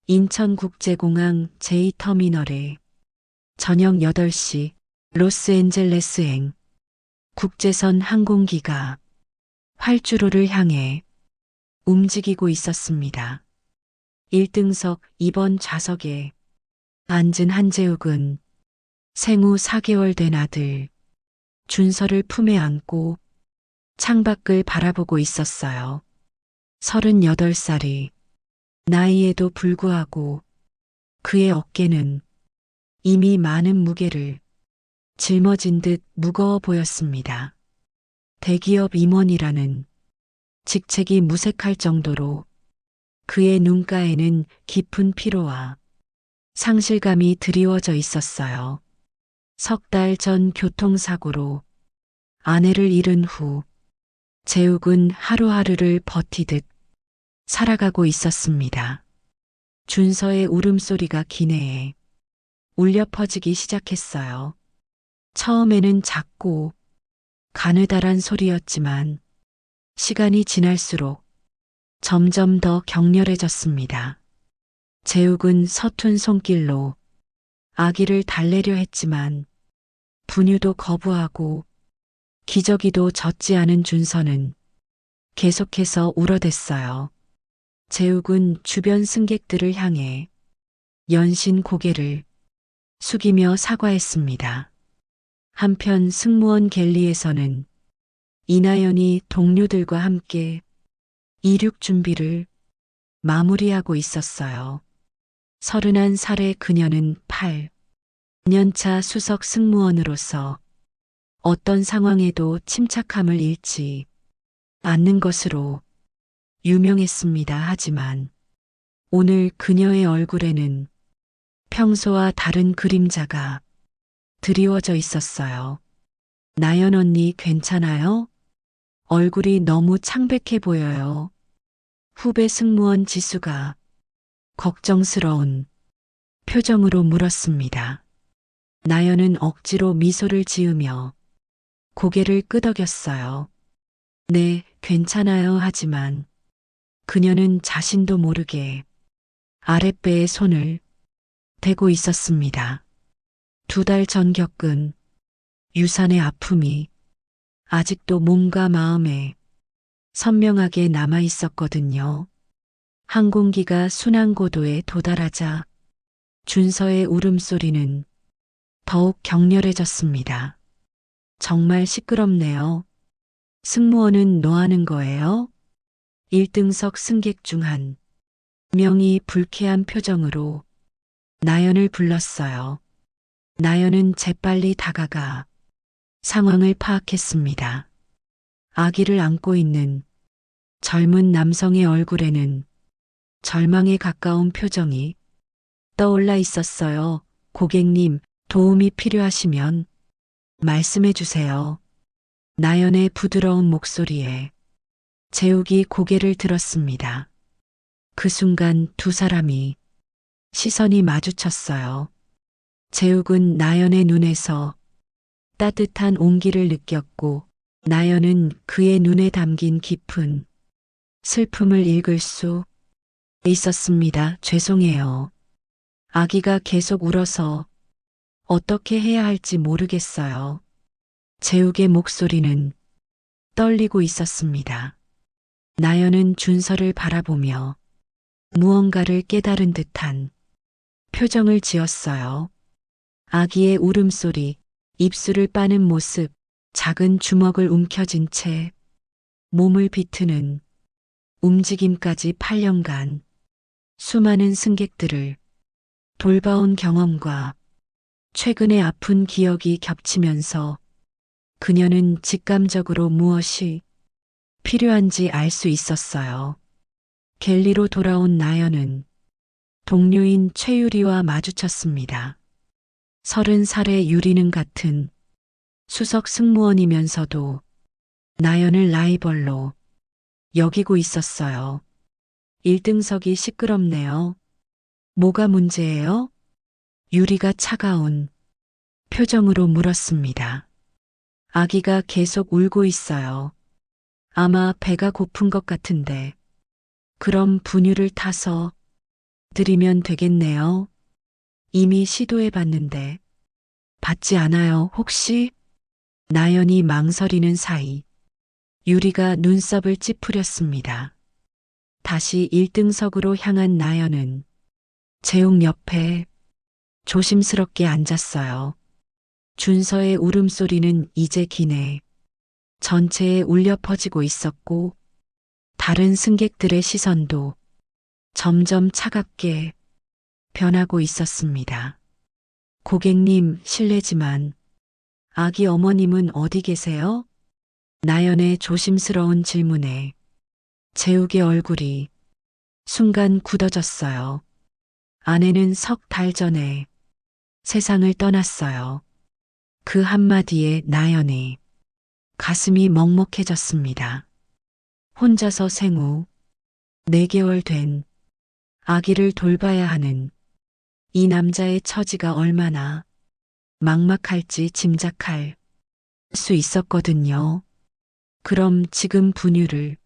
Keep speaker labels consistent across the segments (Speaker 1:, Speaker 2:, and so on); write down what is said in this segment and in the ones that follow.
Speaker 1: 인천국제공항 제2터미널에 저녁 8시 로스앤젤레스행 국제선 항공기가 활주로를 향해 움직이고 있었습니다. 1등석 2번 좌석에 앉은 한재욱은 생후 4개월 된 아들 준서를 품에 안고 창밖을 바라보고 있었어요. 38살이 나이에도 불구하고 그의 어깨는 이미 많은 무게를 짊어진 듯 무거워 보였습니다. 대기업 임원이라는 직책이 무색할 정도로 그의 눈가에는 깊은 피로와 상실감이 드리워져 있었어요. 석 달 전 교통사고로 아내를 잃은 후 재욱은 하루하루를 버티듯 살아가고 있었습니다. 준서의 울음소리가 기내에 울려 퍼지기 시작했어요. 처음에는 작고 가느다란 소리였지만 시간이 지날수록 점점 더 격렬해졌습니다. 재욱은 서툰 손길로 아기를 달래려 했지만 분유도 거부하고 기저귀도 젖지 않은 준서는 계속해서 울어댔어요. 재욱은 주변 승객들을 향해 연신 고개를 숙이며 사과했습니다. 한편 승무원 갤리에서는 이나연이 동료들과 함께 이륙 준비를 마무리하고 있었어요. 31살의 그녀는 8년차 수석 승무원으로서 어떤 상황에도 침착함을 잃지 않는 것으로 유명했습니다. 하지만 오늘 그녀의 얼굴에는 평소와 다른 그림자가 드리워져 있었어요. 나연 언니 괜찮아요? 얼굴이 너무 창백해 보여요. 후배 승무원 지수가 걱정스러운 표정으로 물었습니다. 나연은 억지로 미소를 지으며 고개를 끄덕였어요. 네, 괜찮아요. 하지만 그녀는 자신도 모르게 아랫배에 손을 대고 있었습니다. 2달 전 겪은 유산의 아픔이 아직도 몸과 마음에 선명하게 남아 있었거든요. 항공기가 순항고도에 도달하자 준서의 울음소리는 더욱 격렬해졌습니다. 정말 시끄럽네요. 승무원은 뭐 하는 거예요? 1등석 승객 중 한 명이 불쾌한 표정으로 나연을 불렀어요. 나연은 재빨리 다가가 상황을 파악했습니다. 아기를 안고 있는 젊은 남성의 얼굴에는 절망에 가까운 표정이 떠올라 있었어요. 고객님, 도움이 필요하시면 말씀해 주세요. 나연의 부드러운 목소리에 재욱이 고개를 들었습니다. 그 순간 두 사람이 시선이 마주쳤어요. 재욱은 나연의 눈에서 따뜻한 온기를 느꼈고 나연은 그의 눈에 담긴 깊은 슬픔을 읽을 수 있었습니다. 죄송해요. 아기가 계속 울어서 어떻게 해야 할지 모르겠어요. 재욱의 목소리는 떨리고 있었습니다. 나연은 준서를 바라보며 무언가를 깨달은 듯한 표정을 지었어요. 아기의 울음소리, 입술을 빠는 모습, 작은 주먹을 움켜쥔 채 몸을 비트는 움직임까지 8년간 수많은 승객들을 돌봐온 경험과 최근의 아픈 기억이 겹치면서 그녀는 직감적으로 무엇이 필요한지 알 수 있었어요. 갤리로 돌아온 나연은 동료인 최유리와 마주쳤습니다. 30살의 유리는 같은 수석 승무원이면서도 나연을 라이벌로 여기고 있었어요. 1등석이 시끄럽네요. 뭐가 문제예요? 유리가 차가운 표정으로 물었습니다. 아기가 계속 울고 있어요. 아마 배가 고픈 것 같은데. 그럼 분유를 타서 드리면 되겠네요. 이미 시도해 봤는데 받지 않아요, 혹시? 나연이 망설이는 사이 유리가 눈썹을 찌푸렸습니다. 다시 1등석으로 향한 나연은 재욱 옆에 조심스럽게 앉았어요. 준서의 울음소리는 이제 기내 전체에 울려 퍼지고 있었고 다른 승객들의 시선도 점점 차갑게 변하고 있었습니다. 고객님, 실례지만 아기 어머님은 어디 계세요? 나연의 조심스러운 질문에 재욱의 얼굴이 순간 굳어졌어요. 아내는 석 달 전에 세상을 떠났어요. 그 한마디에 나연의 가슴이 먹먹해졌습니다. 혼자서 생후 4개월 된 아기를 돌봐야 하는 이 남자의 처지가 얼마나 막막할지 짐작할 수 있었거든요. 그럼 지금 분유를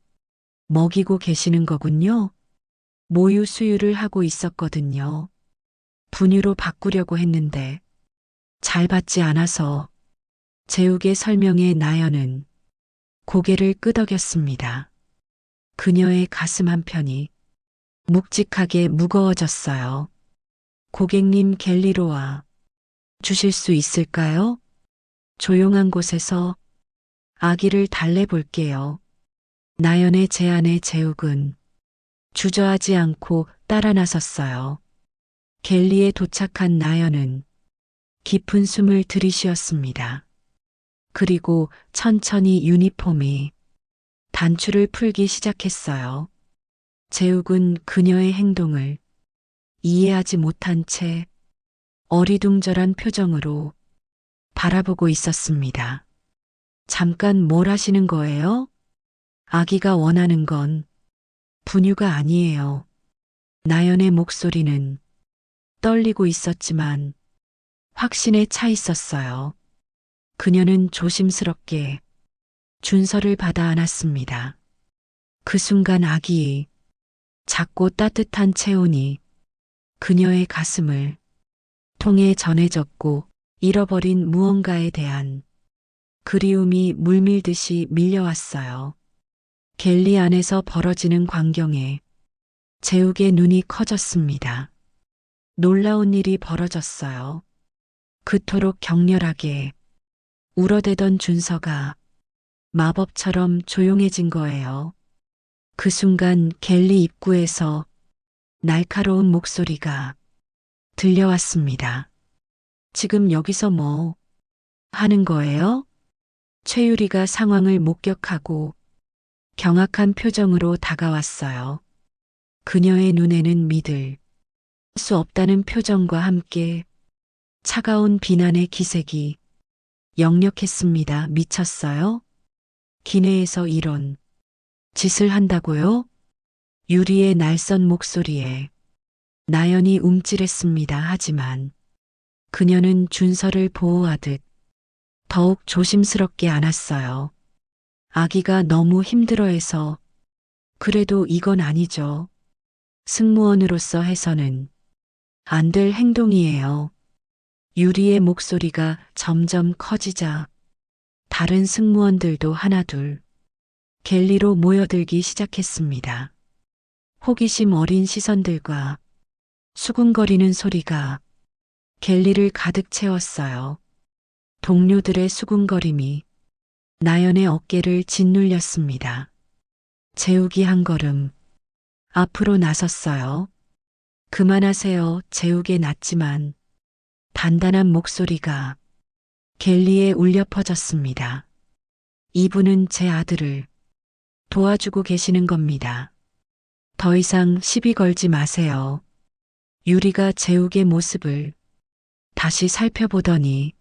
Speaker 1: 먹이고 계시는 거군요. 모유 수유를 하고 있었거든요. 분유로 바꾸려고 했는데 잘 받지 않아서 재욱의 설명에 나연은 고개를 끄덕였습니다. 그녀의 가슴 한편이 묵직하게 무거워졌어요. 고객님 갤리로 와 주실 수 있을까요? 조용한 곳에서 아기를 달래볼게요. 나연의 제안에 재욱은 주저하지 않고 따라 나섰어요. 갤리에 도착한 나연은 깊은 숨을 들이쉬었습니다. 그리고 천천히 유니폼이 단추를 풀기 시작했어요. 재욱은 그녀의 행동을 이해하지 못한 채 어리둥절한 표정으로 바라보고 있었습니다. 잠깐 뭘 하시는 거예요? 아기가 원하는 건 분유가 아니에요. 나연의 목소리는 떨리고 있었지만 확신에 차 있었어요. 그녀는 조심스럽게 준서를 받아 안았습니다. 그 순간 아기의 작고 따뜻한 체온이 그녀의 가슴을 통해 전해졌고 잃어버린 무언가에 대한 그리움이 물밀듯이 밀려왔어요. 갤리 안에서 벌어지는 광경에 재욱의 눈이 커졌습니다. 놀라운 일이 벌어졌어요. 그토록 격렬하게 울어대던 준서가 마법처럼 조용해진 거예요. 그 순간 갤리 입구에서 날카로운 목소리가 들려왔습니다. 지금 여기서 뭐 하는 거예요? 최유리가 상황을 목격하고 경악한 표정으로 다가왔어요. 그녀의 눈에는 믿을 수 없다는 표정과 함께 차가운 비난의 기색이 역력했습니다. 미쳤어요? 기내에서 이런 짓을 한다고요? 유리의 날선 목소리에 나연이 움찔했습니다. 하지만 그녀는 준서를 보호하듯 더욱 조심스럽게 안았어요. 아기가 너무 힘들어해서 그래도 이건 아니죠. 승무원으로서 해서는 안 될 행동이에요. 유리의 목소리가 점점 커지자 다른 승무원들도 하나둘 갤리로 모여들기 시작했습니다. 호기심 어린 시선들과 수군거리는 소리가 갤리를 가득 채웠어요. 동료들의 수군거림이 나연의 어깨를 짓눌렸습니다. 재욱이 한 걸음 앞으로 나섰어요. 그만하세요. 재욱의 낮지만 단단한 목소리가 갤리에 울려 퍼졌습니다. 이분은 제 아들을 도와주고 계시는 겁니다. 더 이상 시비 걸지 마세요. 유리가 재욱의 모습을 다시 살펴보더니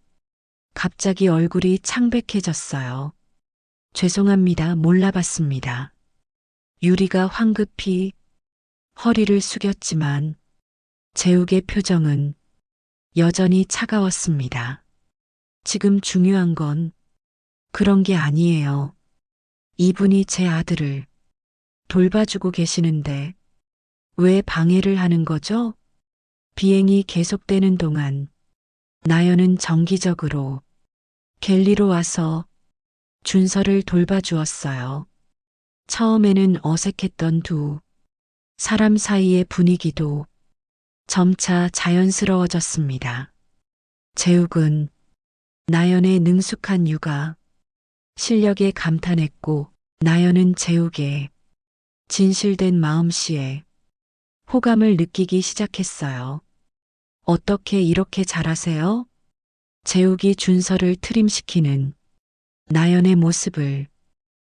Speaker 1: 갑자기 얼굴이 창백해졌어요. 죄송합니다. 몰라봤습니다. 유리가 황급히 허리를 숙였지만 재욱의 표정은 여전히 차가웠습니다. 지금 중요한 건 그런 게 아니에요. 이분이 제 아들을 돌봐주고 계시는데 왜 방해를 하는 거죠? 비행이 계속되는 동안 나연은 정기적으로 갤리로 와서 준서를 돌봐주었어요. 처음에는 어색했던 두 사람 사이의 분위기도 점차 자연스러워졌습니다. 재욱은 나연의 능숙한 육아 실력에 감탄했고 나연은 재욱의 진실된 마음씨에 호감을 느끼기 시작했어요. 어떻게 이렇게 잘하세요? 재욱이 준서를 트림시키는 나연의 모습을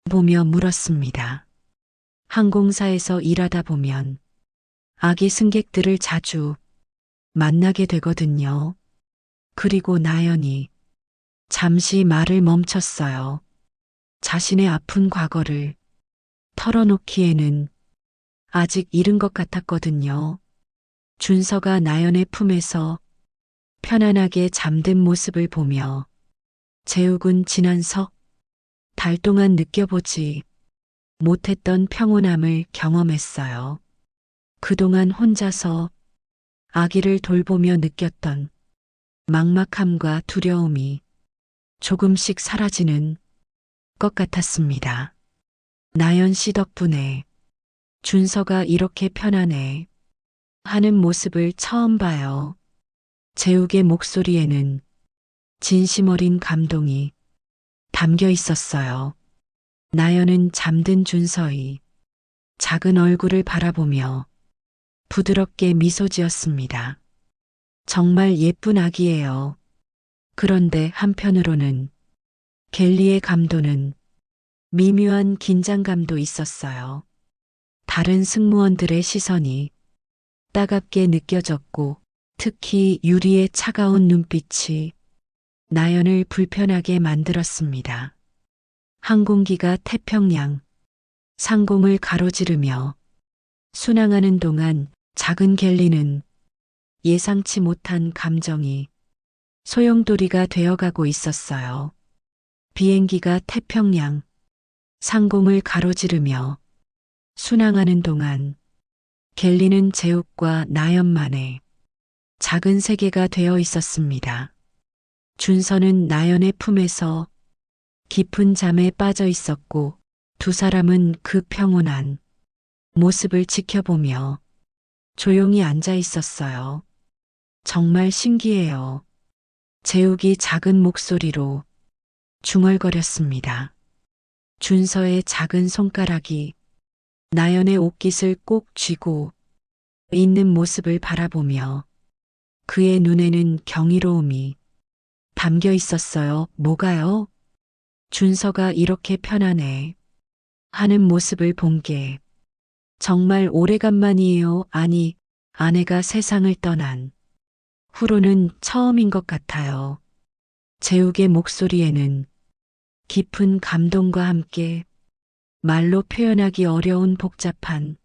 Speaker 1: 보며 물었습니다. 항공사에서 일하다 보면 아기 승객들을 자주 만나게 되거든요. 그리고 나연이 잠시 말을 멈췄어요. 자신의 아픈 과거를 털어놓기에는 아직 이른 것 같았거든요. 준서가 나연의 품에서 편안하게 잠든 모습을 보며 재욱은 지난 석 달 동안 느껴보지 못했던 평온함을 경험했어요. 그동안 혼자서 아기를 돌보며 느꼈던 막막함과 두려움이 조금씩 사라지는 것 같았습니다. 나연 씨 덕분에 준서가 이렇게 편안해 하는 모습을 처음 봐요. 재욱의 목소리에는 진심 어린 감동이 담겨 있었어요. 나연은 잠든 준서의 작은 얼굴을 바라보며 부드럽게 미소 지었습니다. 정말 예쁜 아기예요. 그런데 한편으로는 갤리의 감도는 미묘한 긴장감도 있었어요. 다른 승무원들의 시선이 따갑게 느껴졌고 특히 유리의 차가운 눈빛이 나연을 불편하게 만들었습니다. 항공기가 태평양 상공을 가로지르며 순항하는 동안 작은 갤리는 예상치 못한 감정이 소용돌이가 되어가고 있었어요. 비행기가 태평양 상공을 가로지르며 순항하는 동안 갤리는 재욱과 나연만의 작은 세계가 되어 있었습니다. 준서는 나연의 품에서 깊은 잠에 빠져 있었고 두 사람은 그 평온한 모습을 지켜보며 조용히 앉아 있었어요. 정말 신기해요. 재욱이 작은 목소리로 중얼거렸습니다. 준서의 작은 손가락이 나연의 옷깃을 꼭 쥐고 있는 모습을 바라보며 그의 눈에는 경이로움이 담겨 있었어요. 뭐가요? 준서가 이렇게 편안해 하는 모습을 본 게 정말 오래간만이에요. 아니, 아내가 세상을 떠난 후로는 처음인 것 같아요. 재욱의 목소리에는 깊은 감동과 함께 말로 표현하기 어려운 복잡한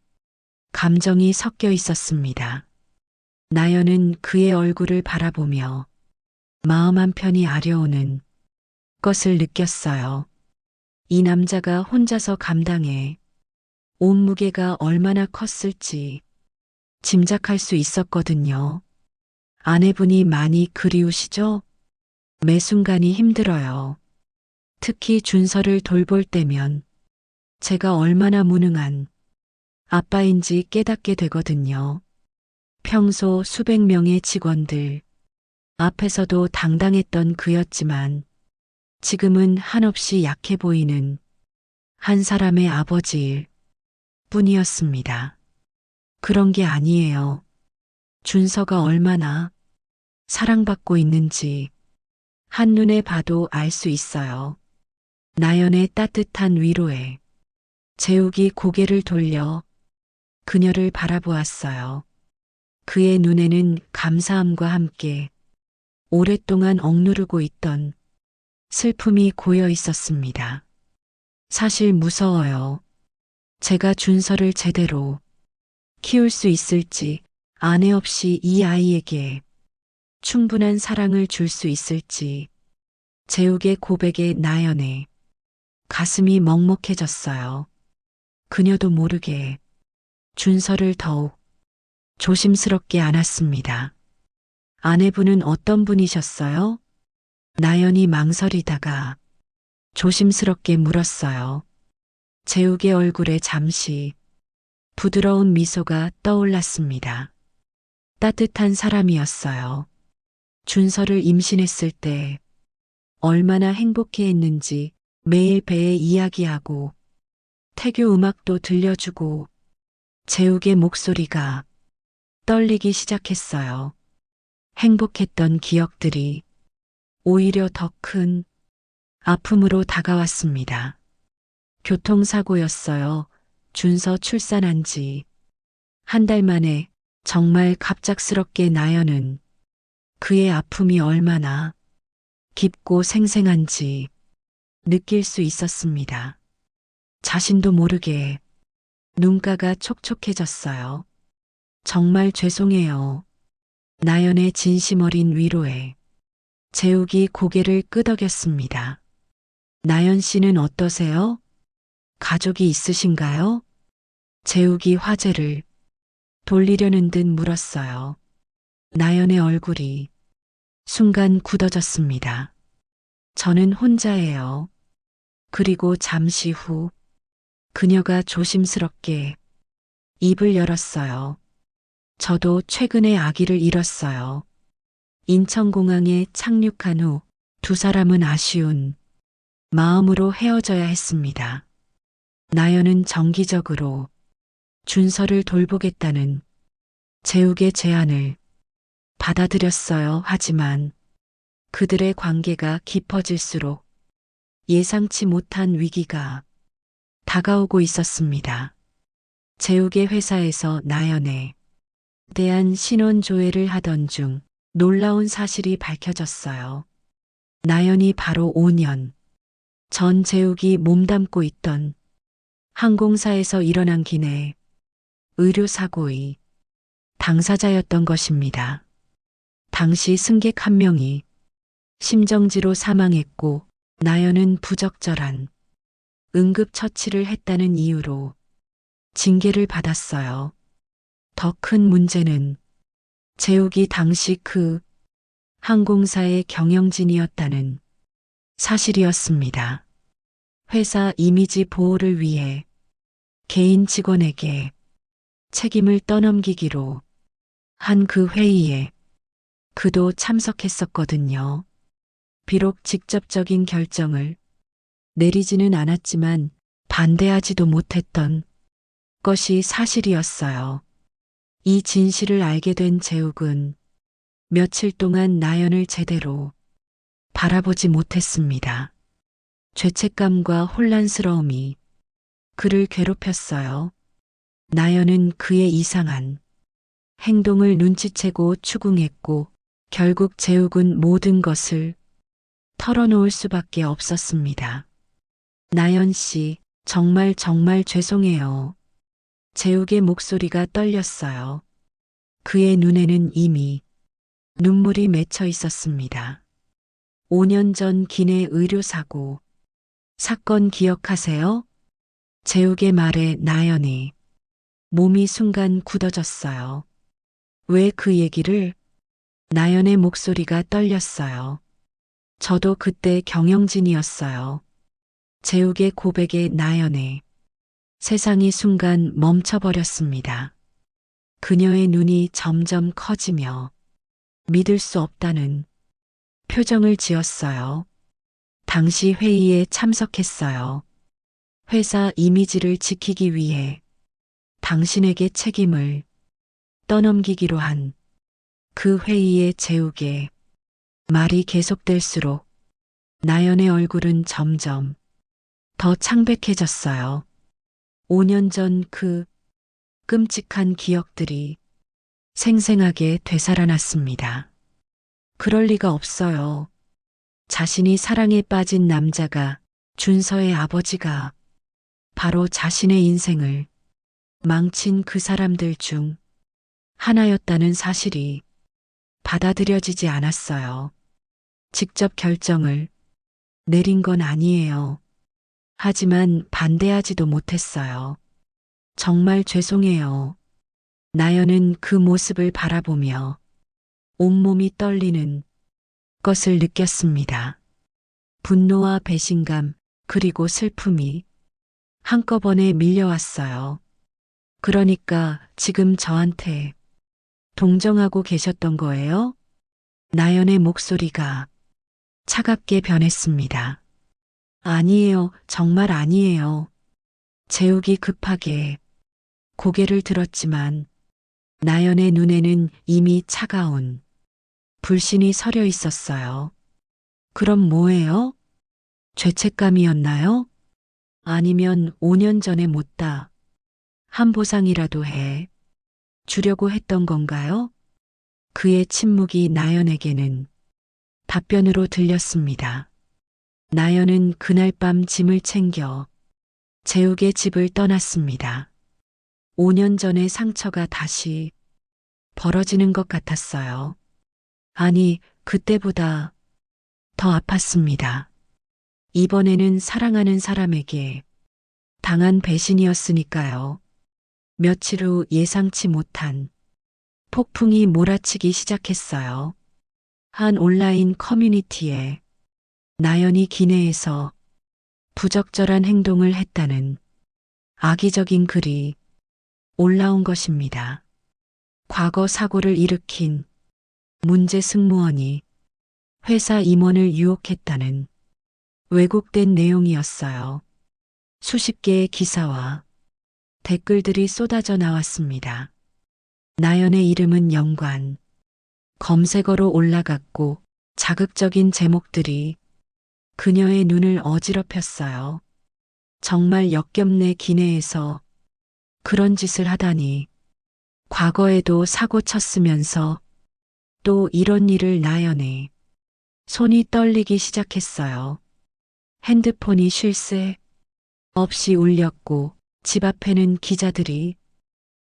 Speaker 1: 감정이 섞여 있었습니다. 나연은 그의 얼굴을 바라보며 마음 한편이 아려오는 것을 느꼈어요. 이 남자가 혼자서 감당해 온 무게가 얼마나 컸을지 짐작할 수 있었거든요. 아내분이 많이 그리우시죠? 매 순간이 힘들어요. 특히 준서를 돌볼 때면 제가 얼마나 무능한 아빠인지 깨닫게 되거든요. 평소 수백 명의 직원들 앞에서도 당당했던 그였지만 지금은 한없이 약해 보이는 한 사람의 아버지일 뿐이었습니다. 그런 게 아니에요. 준서가 얼마나 사랑받고 있는지 한눈에 봐도 알 수 있어요. 나연의 따뜻한 위로에 재욱이 고개를 돌려 그녀를 바라보았어요. 그의 눈에는 감사함과 함께 오랫동안 억누르고 있던 슬픔이 고여 있었습니다. 사실 무서워요. 제가 준서를 제대로 키울 수 있을지, 아내 없이 이 아이에게 충분한 사랑을 줄 수 있을지, 재욱의 고백에 나연의 가슴이 먹먹해졌어요. 그녀도 모르게 준서를 더욱 조심스럽게 안았습니다. 아내분은 어떤 분이셨어요? 나연이 망설이다가 조심스럽게 물었어요. 재욱의 얼굴에 잠시 부드러운 미소가 떠올랐습니다. 따뜻한 사람이었어요. 준서를 임신했을 때 얼마나 행복해했는지 매일 배에 이야기하고 태교 음악도 들려주고 재욱의 목소리가 떨리기 시작했어요. 행복했던 기억들이 오히려 더 큰 아픔으로 다가왔습니다. 교통사고였어요. 준서 출산한 지 한 달 만에 정말 갑작스럽게 나연은 그의 아픔이 얼마나 깊고 생생한지 느낄 수 있었습니다. 자신도 모르게 눈가가 촉촉해졌어요. 정말 죄송해요. 나연의 진심 어린 위로에 재욱이 고개를 끄덕였습니다. 나연 씨는 어떠세요? 가족이 있으신가요? 재욱이 화제를 돌리려는 듯 물었어요. 나연의 얼굴이 순간 굳어졌습니다. 저는 혼자예요. 그리고 잠시 후 그녀가 조심스럽게 입을 열었어요. 저도 최근에 아기를 잃었어요. 인천공항에 착륙한 후 두 사람은 아쉬운 마음으로 헤어져야 했습니다. 나연은 정기적으로 준서를 돌보겠다는 재욱의 제안을 받아들였어요. 하지만 그들의 관계가 깊어질수록 예상치 못한 위기가 다가오고 있었습니다. 재욱의 회사에서 나연에 대한 신원 조회를 하던 중 놀라운 사실이 밝혀졌어요. 나연이 바로 5년 전 재욱이 몸담고 있던 항공사에서 일어난 기내 의료사고의 당사자였던 것입니다. 당시 승객 한 명이 심정지로 사망했고 나연은 부적절한 응급처치를 했다는 이유로 징계를 받았어요. 더 큰 문제는 재욱이 당시 그 항공사의 경영진이었다는 사실이었습니다. 회사 이미지 보호를 위해 개인 직원에게 책임을 떠넘기기로 한 그 회의에 그도 참석했었거든요. 비록 직접적인 결정을 내리지는 않았지만 반대하지도 못했던 것이 사실이었어요. 이 진실을 알게 된 재욱은 며칠 동안 나연을 제대로 바라보지 못했습니다. 죄책감과 혼란스러움이 그를 괴롭혔어요. 나연은 그의 이상한 행동을 눈치채고 추궁했고 결국 재욱은 모든 것을 털어놓을 수밖에 없었습니다. 나연 씨, 정말 죄송해요. 재욱의 목소리가 떨렸어요. 그의 눈에는 이미 눈물이 맺혀 있었습니다. 5년 전 기내 의료사고 사건 기억하세요? 재욱의 말에 나연이 몸이 순간 굳어졌어요. 왜 그 얘기를? 나연의 목소리가 떨렸어요. 저도 그때 경영진이었어요. 재욱의 고백에 나연의 세상이 순간 멈춰버렸습니다. 그녀의 눈이 점점 커지며 믿을 수 없다는 표정을 지었어요. 당시 회의에 참석했어요. 회사 이미지를 지키기 위해 당신에게 책임을 떠넘기기로 한 그 회의에 재욱의 말이 계속될수록 나연의 얼굴은 점점 더 창백해졌어요. 5년 전 그 끔찍한 기억들이 생생하게 되살아났습니다. 그럴 리가 없어요. 자신이 사랑에 빠진 남자가 준서의 아버지가 바로 자신의 인생을 망친 그 사람들 중 하나였다는 사실이 받아들여지지 않았어요. 직접 결정을 내린 건 아니에요. 하지만 반대하지도 못했어요. 정말 죄송해요. 나연은 그 모습을 바라보며 온몸이 떨리는 것을 느꼈습니다. 분노와 배신감, 그리고 슬픔이 한꺼번에 밀려왔어요. 그러니까 지금 저한테 동정하고 계셨던 거예요? 나연의 목소리가 차갑게 변했습니다. 아니에요, 정말 아니에요. 재욱이 급하게 고개를 들었지만 나연의 눈에는 이미 차가운 불신이 서려 있었어요. 그럼 뭐예요? 죄책감이었나요? 아니면 5년 전에 못다 한 보상이라도 해 주려고 했던 건가요? 그의 침묵이 나연에게는 답변으로 들렸습니다. 나연은 그날 밤 짐을 챙겨 재욱의 집을 떠났습니다. 5년 전의 상처가 다시 벌어지는 것 같았어요. 아니, 그때보다 더 아팠습니다. 이번에는 사랑하는 사람에게 당한 배신이었으니까요. 며칠 후 예상치 못한 폭풍이 몰아치기 시작했어요. 한 온라인 커뮤니티에 나연이 기내에서 부적절한 행동을 했다는 악의적인 글이 올라온 것입니다. 과거 사고를 일으킨 문제 승무원이 회사 임원을 유혹했다는 왜곡된 내용이었어요. 수십 개의 기사와 댓글들이 쏟아져 나왔습니다. 나연의 이름은 연관 검색어로 올라갔고 자극적인 제목들이 그녀의 눈을 어지럽혔어요. 정말 역겹네. 기내에서 그런 짓을 하다니. 과거에도 사고 쳤으면서 또 이런 일을. 나연의 손이 떨리기 시작했어요. 핸드폰이 쉴 새 없이 울렸고 집 앞에는 기자들이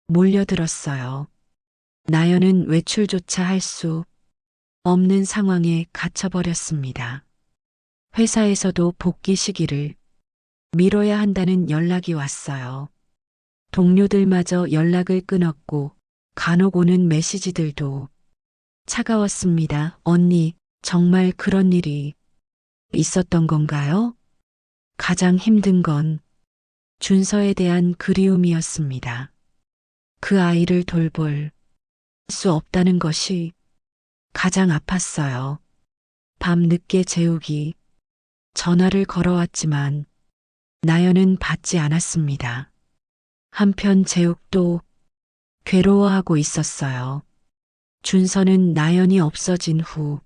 Speaker 1: 몰려들었어요. 나연은 외출조차 할 수 없는 상황에 갇혀버렸습니다. 회사에서도 복귀 시기를 미뤄야 한다는 연락이 왔어요. 동료들마저 연락을 끊었고 간혹 오는 메시지들도 차가웠습니다. 언니, 정말 그런 일이 있었던 건가요? 가장 힘든 건 준서에 대한 그리움이었습니다. 그 아이를 돌볼 수 없다는 것이 가장 아팠어요. 밤 늦게 재욱이 전화를 걸어왔지만 나연은 받지 않았습니다. 한편 재욱도 괴로워하고 있었어요. 준서는 나연이 없어진 후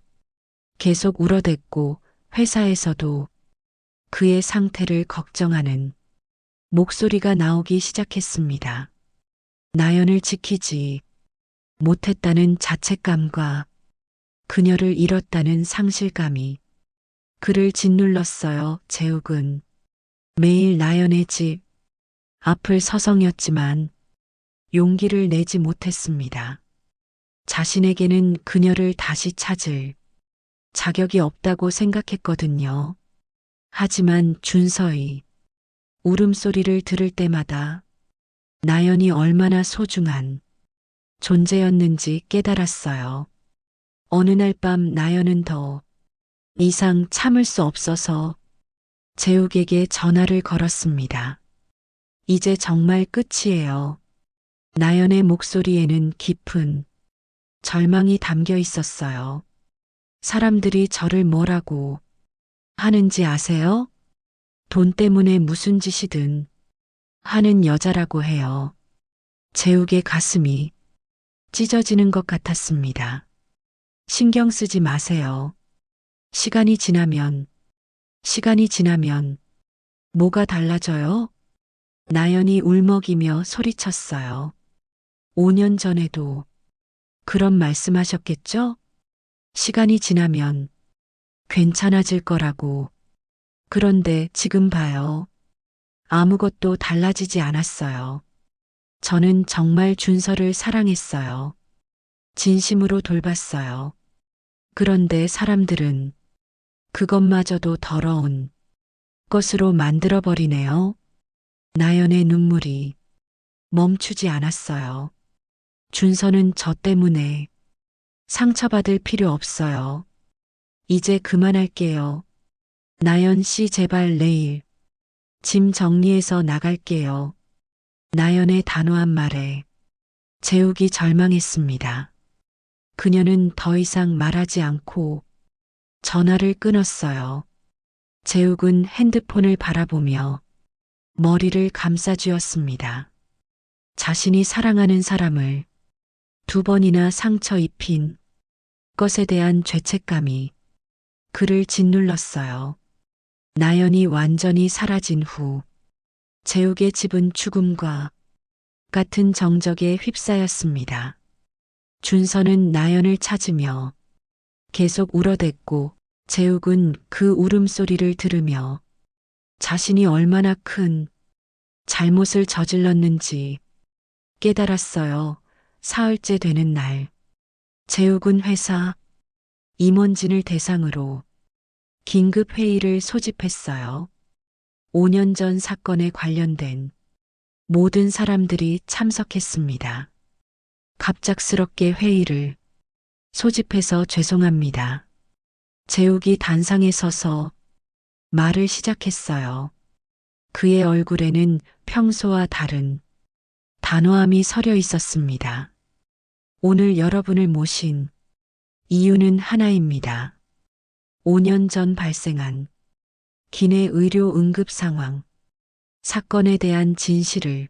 Speaker 1: 계속 울어댔고 회사에서도 그의 상태를 걱정하는 목소리가 나오기 시작했습니다. 나연을 지키지 못했다는 자책감과 그녀를 잃었다는 상실감이 그를 짓눌렀어요. 재욱은 매일 나연의 집 앞을 서성였지만 용기를 내지 못했습니다. 자신에게는 그녀를 다시 찾을 자격이 없다고 생각했거든요. 하지만 준서의 울음소리를 들을 때마다 나연이 얼마나 소중한 존재였는지 깨달았어요. 어느 날 밤 나연은 더 이상 참을 수 없어서 재욱에게 전화를 걸었습니다. 이제 정말 끝이에요. 나연의 목소리에는 깊은 절망이 담겨 있었어요. 사람들이 저를 뭐라고 하는지 아세요? 돈 때문에 무슨 짓이든 하는 여자라고 해요. 재욱의 가슴이 찢어지는 것 같았습니다. 신경 쓰지 마세요. 시간이 지나면 뭐가 달라져요? 나연이 울먹이며 소리쳤어요. 5년 전에도 그런 말씀하셨겠죠? 시간이 지나면 괜찮아질 거라고. 그런데 지금 봐요. 아무것도 달라지지 않았어요. 저는 정말 준서를 사랑했어요. 진심으로 돌봤어요. 그런데 사람들은 그것마저도 더러운 것으로 만들어버리네요. 나연의 눈물이 멈추지 않았어요. 준서는 저 때문에 상처받을 필요 없어요. 이제 그만할게요. 나연 씨 제발 내일 짐 정리해서 나갈게요. 나연의 단호한 말에 재욱이 절망했습니다. 그녀는 더 이상 말하지 않고 전화를 끊었어요. 재욱은 핸드폰을 바라보며 머리를 감싸쥐었습니다. 자신이 사랑하는 사람을 두 번이나 상처 입힌 것에 대한 죄책감이 그를 짓눌렀어요. 나연이 완전히 사라진 후 재욱의 집은 죽음과 같은 정적에 휩싸였습니다. 준서는 나연을 찾으며 계속 울어댔고 재욱은 그 울음소리를 들으며 자신이 얼마나 큰 잘못을 저질렀는지 깨달았어요. 사흘째 되는 날, 재욱은 회사 임원진을 대상으로 긴급 회의를 소집했어요. 5년 전 사건에 관련된 모든 사람들이 참석했습니다. 갑작스럽게 회의를 소집해서 죄송합니다. 재욱이 단상에 서서 말을 시작했어요. 그의 얼굴에는 평소와 다른 단호함이 서려 있었습니다. 오늘 여러분을 모신 이유는 하나입니다. 5년 전 발생한 기내 의료 응급 상황, 사건에 대한 진실을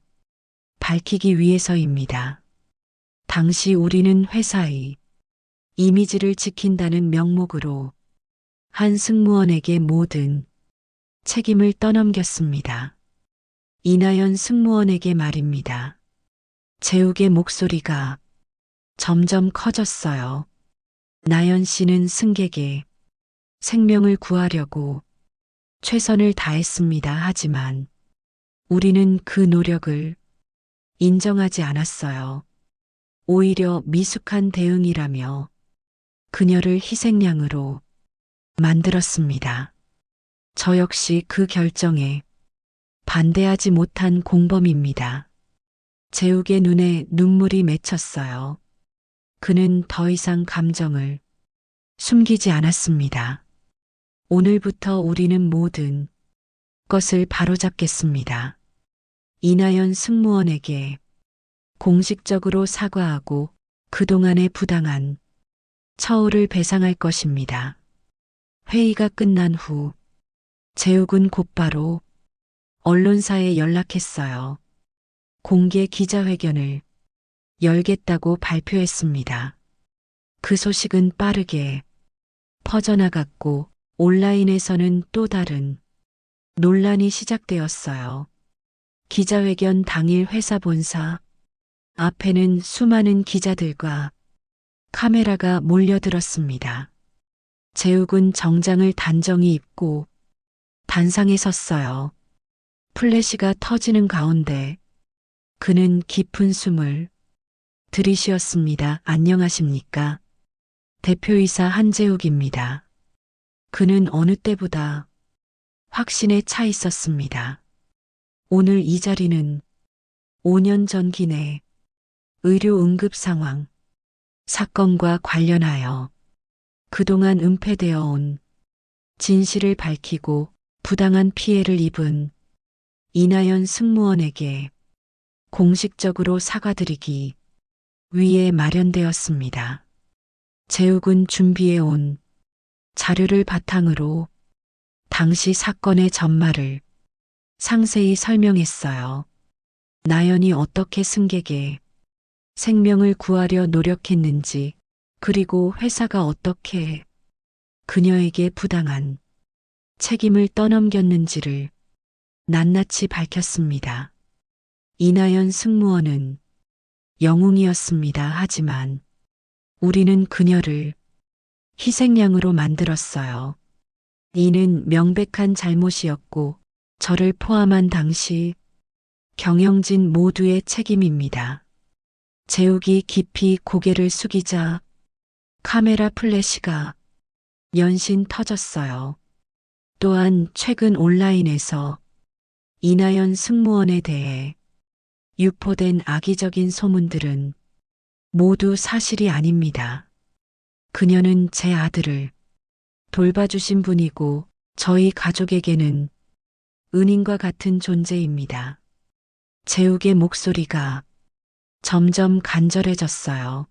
Speaker 1: 밝히기 위해서입니다. 당시 우리는 회사의 이미지를 지킨다는 명목으로 한 승무원에게 모든 책임을 떠넘겼습니다. 이나연 승무원에게 말입니다. 재욱의 목소리가 점점 커졌어요. 나연 씨는 승객의 생명을 구하려고 최선을 다했습니다. 하지만 우리는 그 노력을 인정하지 않았어요. 오히려 미숙한 대응이라며 그녀를 희생양으로 만들었습니다. 저 역시 그 결정에 반대하지 못한 공범입니다. 재욱의 눈에 눈물이 맺혔어요. 그는 더 이상 감정을 숨기지 않았습니다. 오늘부터 우리는 모든 것을 바로잡겠습니다. 이나연 승무원에게 공식적으로 사과하고 그동안의 부당한 처우를 배상할 것입니다. 회의가 끝난 후 재욱은 곧바로 언론사에 연락했어요. 공개 기자회견을 열겠다고 발표했습니다. 그 소식은 빠르게 퍼져나갔고 온라인에서는 또 다른 논란이 시작되었어요. 기자회견 당일 회사 본사 앞에는 수많은 기자들과 카메라가 몰려들었습니다. 재욱은 정장을 단정히 입고 단상에 섰어요. 플래시가 터지는 가운데 그는 깊은 숨을 들이쉬었습니다. 안녕하십니까? 대표이사 한재욱입니다. 그는 어느 때보다 확신에 차 있었습니다. 오늘 이 자리는 5년 전 기내 의료 응급 상황 사건과 관련하여 그동안 은폐되어 온 진실을 밝히고 부당한 피해를 입은 이나연 승무원에게 공식적으로 사과드리기 위해 마련되었습니다. 재욱은 준비해온 자료를 바탕으로 당시 사건의 전말을 상세히 설명했어요. 나연이 어떻게 승객의 생명을 구하려 노력했는지, 그리고 회사가 어떻게 그녀에게 부당한 책임을 떠넘겼는지를 낱낱이 밝혔습니다. 이나연 승무원은 영웅이었습니다. 하지만 우리는 그녀를 희생양으로 만들었어요. 이는 명백한 잘못이었고 저를 포함한 당시 경영진 모두의 책임입니다. 재욱이 깊이 고개를 숙이자 카메라 플래시가 연신 터졌어요. 또한 최근 온라인에서 이나연 승무원에 대해 유포된 악의적인 소문들은 모두 사실이 아닙니다. 그녀는 제 아들을 돌봐주신 분이고 저희 가족에게는 은인과 같은 존재입니다. 재욱의 목소리가 점점 간절해졌어요.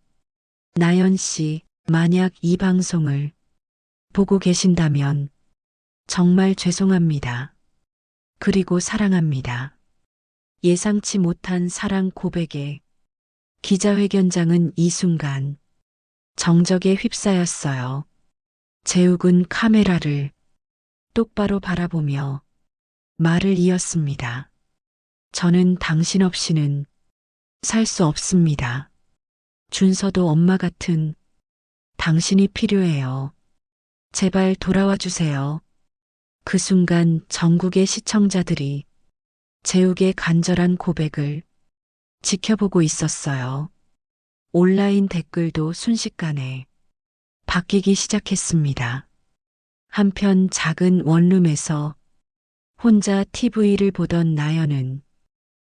Speaker 1: 나연 씨, 만약 이 방송을 보고 계신다면 정말 죄송합니다. 그리고 사랑합니다. 예상치 못한 사랑 고백에 기자회견장은 이 순간 정적에 휩싸였어요. 재욱은 카메라를 똑바로 바라보며 말을 이었습니다. 저는 당신 없이는 살 수 없습니다. 준서도 엄마 같은 당신이 필요해요. 제발 돌아와 주세요. 그 순간 전국의 시청자들이 재욱의 간절한 고백을 지켜보고 있었어요. 온라인 댓글도 순식간에 바뀌기 시작했습니다. 한편 작은 원룸에서 혼자 TV를 보던 나연은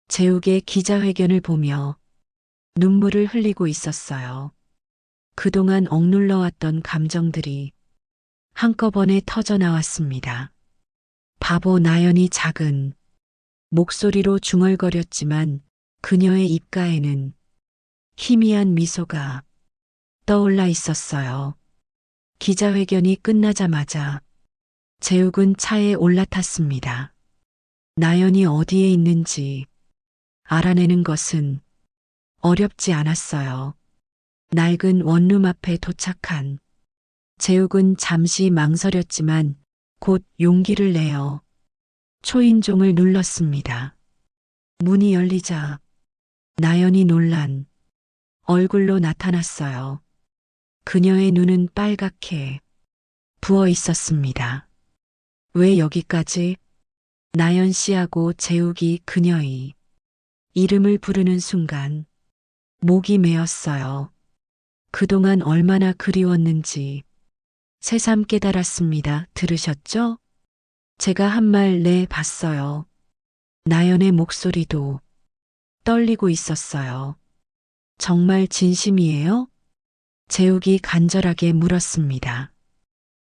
Speaker 1: 재욱의 기자회견을 보며 눈물을 흘리고 있었어요. 그동안 억눌러왔던 감정들이 한꺼번에 터져 나왔습니다. 바보 나연이 작은 목소리로 중얼거렸지만 그녀의 입가에는 희미한 미소가 떠올라 있었어요. 기자회견이 끝나자마자 재욱은 차에 올라탔습니다. 나연이 어디에 있는지 알아내는 것은 어렵지 않았어요. 낡은 원룸 앞에 도착한 재욱은 잠시 망설였지만 곧 용기를 내어 초인종을 눌렀습니다. 문이 열리자 나연이 놀란 얼굴로 나타났어요. 그녀의 눈은 빨갛게 부어 있었습니다. 왜 여기까지? 나연 씨하고 재욱이 그녀의 이름을 부르는 순간 목이 메었어요. 그동안 얼마나 그리웠는지 새삼 깨달았습니다. 들으셨죠? 제가 한 말 네, 봤어요. 나연의 목소리도 떨리고 있었어요. 정말 진심이에요? 재욱이 간절하게 물었습니다.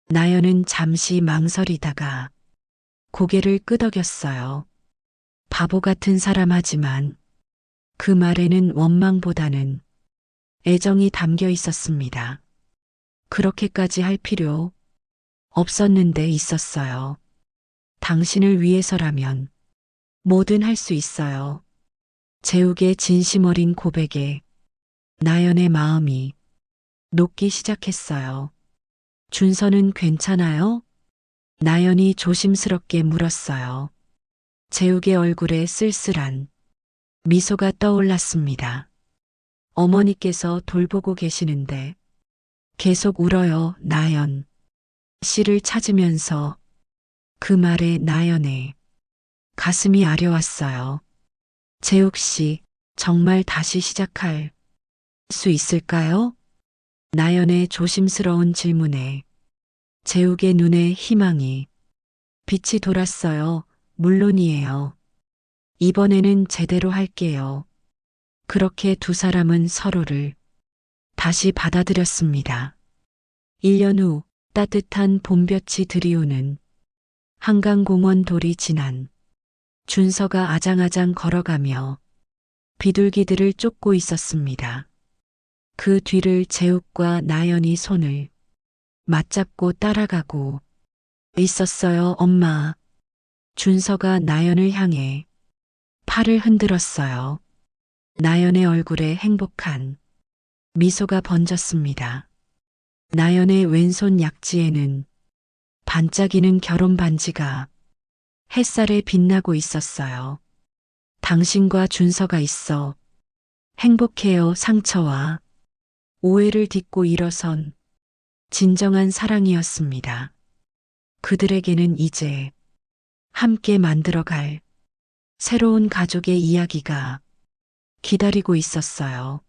Speaker 1: 나연은 잠시 망설이다가 고개를 끄덕였어요. 바보 같은 사람 하지만 그 말에는 원망보다는 애정이 담겨 있었습니다. 그렇게까지 할 필요 없었는데 있었어요. 당신을 위해서라면 뭐든 할 수 있어요. 재욱의 진심 어린 고백에 나연의 마음이 녹기 시작했어요. 준서는 괜찮아요? 나연이 조심스럽게 물었어요. 재욱의 얼굴에 쓸쓸한 미소가 떠올랐습니다. 어머니께서 돌보고 계시는데 계속 울어요. 나연 씨를 찾으면서 그 말에 나연의 가슴이 아려왔어요. 재욱 씨, 정말 다시 시작할 수 있을까요? 나연의 조심스러운 질문에 재욱의 눈에 희망이 빛이 돌았어요. 물론이에요. 이번에는 제대로 할게요. 그렇게 두 사람은 서로를 다시 받아들였습니다. 1년 후 따뜻한 봄볕이 들이오는 한강공원 돌이 지난 준서가 아장아장 걸어가며 비둘기들을 쫓고 있었습니다. 그 뒤를 재욱과 나연이 손을 맞잡고 따라가고 있었어요. 엄마. 준서가 나연을 향해 팔을 흔들었어요. 나연의 얼굴에 행복한 미소가 번졌습니다. 나연의 왼손 약지에는 반짝이는 결혼 반지가 햇살에 빛나고 있었어요. 당신과 준서가 있어 행복해요. 상처와 오해를 딛고 일어선 진정한 사랑이었습니다. 그들에게는 이제 함께 만들어갈 새로운 가족의 이야기가 기다리고 있었어요.